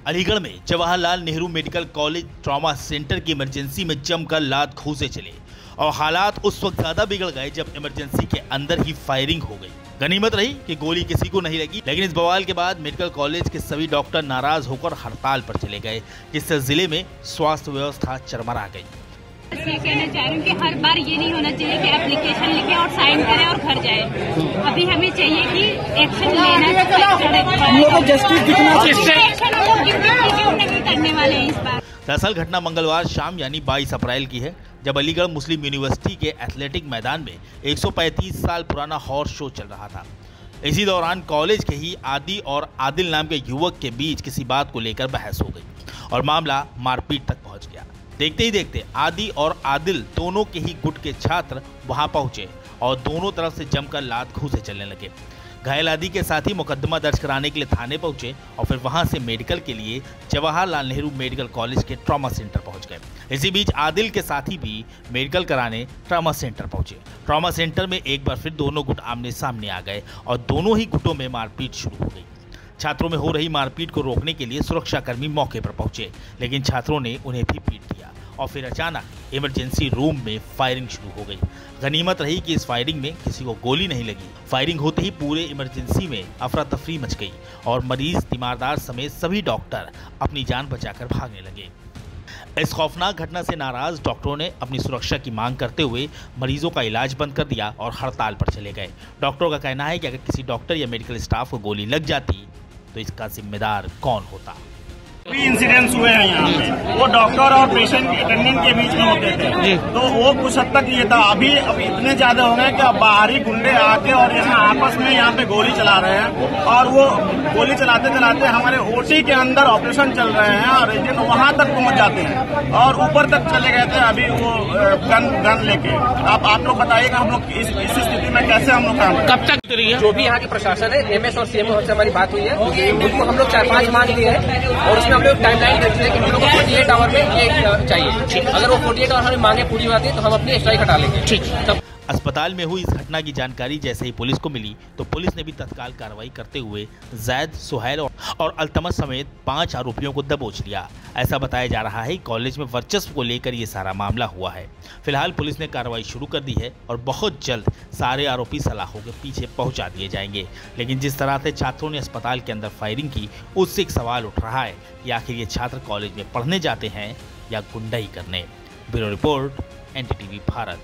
अलीगढ़ में Jawaharlal Nehru medical college trauma centre की emergency में जमकर लात घूंसे चले और हालात उस वक्त ज्यादा बिगड़ गए जब इमरजेंसी के अंदर ही फायरिंग हो गई। गनीमत रही कि गोली किसी को नहीं लगी, लेकिन इस बवाल के बाद मेडिकल कॉलेज के सभी डॉक्टर नाराज होकर हड़ताल पर चले गए, जिससे जिले में स्वास्थ्य व्यवस्था चरमरा गई। ये कहना चाह रही हूँ कि हर बार ये नहीं होना चाहिए कि एप्लीकेशन लिखे और साइन करें और घर जाए। अभी हमें चाहिए कि एक्शन लेना नहीं करने वाले हैं इस बार। दरअसल घटना मंगलवार शाम यानी 22 अप्रैल की है, जब अलीगढ़ मुस्लिम यूनिवर्सिटी के एथलेटिक मैदान में 135 साल पुराना हॉर्स शो चल रहा था। इसी दौरान कॉलेज के ही आदि और आदिल नाम के युवक के बीच किसी बात को लेकर बहस हो गई और मामला मारपीट तक पहुंच गया। देखते ही देखते आदि और आदिल दोनों के ही गुट के छात्र वहां पहुंचे और दोनों तरफ से जमकर लात घूंसे चलने लगे। घायल आदि के साथ ही मुकदमा दर्ज कराने के लिए थाने पहुंचे और फिर वहां से मेडिकल के लिए जवाहरलाल नेहरू मेडिकल कॉलेज के ट्रॉमा सेंटर पहुंच गए। इसी बीच आदिल के साथी भी मेडिकल कराने ट्रॉमा सेंटर पहुंचे। ट्रॉमा सेंटर में एक बार फिर दोनों गुट आमने सामने आ गए और दोनों ही गुटों में मारपीट शुरू हो गई। छात्रों में हो रही मारपीट को रोकने के लिए सुरक्षाकर्मी मौके पर पहुंचे, लेकिन छात्रों ने उन्हें भी पीट दिया और फिर अचानक इमरजेंसी रूम में फायरिंग शुरू हो गई। गनीमत रही कि इस फायरिंग में किसी को गोली नहीं लगी। फायरिंग होते ही पूरे इमरजेंसी में अफरा तफरी मच गई और मरीज, तीमारदार समेत सभी डॉक्टर अपनी जान बचाकर भागने लगे। इस खौफनाक घटना से नाराज डॉक्टरों ने अपनी सुरक्षा की मांग करते हुए मरीजों का इलाज बंद कर दिया और हड़ताल पर चले गए। डॉक्टरों का कहना है कि अगर किसी डॉक्टर या मेडिकल स्टाफ को गोली लग जाती तो इसका जिम्मेदार कौन होता। भी इंसिडेंट्स हुए हैं यहाँ पे, वो डॉक्टर और पेशेंट अटेंडेंट के बीच में होते थे, तो वो कुछ हद तक ये था। अभी इतने ज्यादा हो गए कि अब बाहरी गुंडे आके और यहाँ आपस में यहाँ पे गोली चला रहे हैं और वो गोली चलाते चलाते हमारे ओटी के अंदर ऑपरेशन चल रहे हैं और लेकिन वहाँ तक पहुँच जाते हैं और ऊपर तक चले गए थे अभी वो गन लेके। आप लोग बताइए कि हम लोग इस स्थिति में कैसे हम लोग काम कब तक जो भी यहाँ के प्रशासन है, एमएस और सीएमओ से हमारी बात हुई है, उनको हम लोग 4-5 मांग लिए हैं और उसमें हम लोग टाइमलाइन रखते हैं कि हम लोग को 48 आवर में ये चाहिए। अगर वो 48 आवर हमें मांगे पूरी होती है तो हम अपनी स्ट्राइक हटा लेंगे। ठीक। अस्पताल में हुई इस घटना की जानकारी जैसे ही पुलिस को मिली तो पुलिस ने भी तत्काल कार्रवाई करते हुए जैद, सुहैल और अल्तमस समेत 5 आरोपियों को दबोच लिया। ऐसा बताया जा रहा है कि कॉलेज में वर्चस्व को लेकर ये सारा मामला हुआ है। फिलहाल पुलिस ने कार्रवाई शुरू कर दी है और बहुत जल्द सारे आरोपी सलाखों के पीछे पहुंचा दिए जाएंगे। लेकिन जिस तरह से छात्रों ने अस्पताल के अंदर फायरिंग की, उससे एक सवाल उठ रहा है कि आखिर ये छात्र कॉलेज में पढ़ने जाते हैं या गुंडाई करने। Bureau report, NDTV Bharat.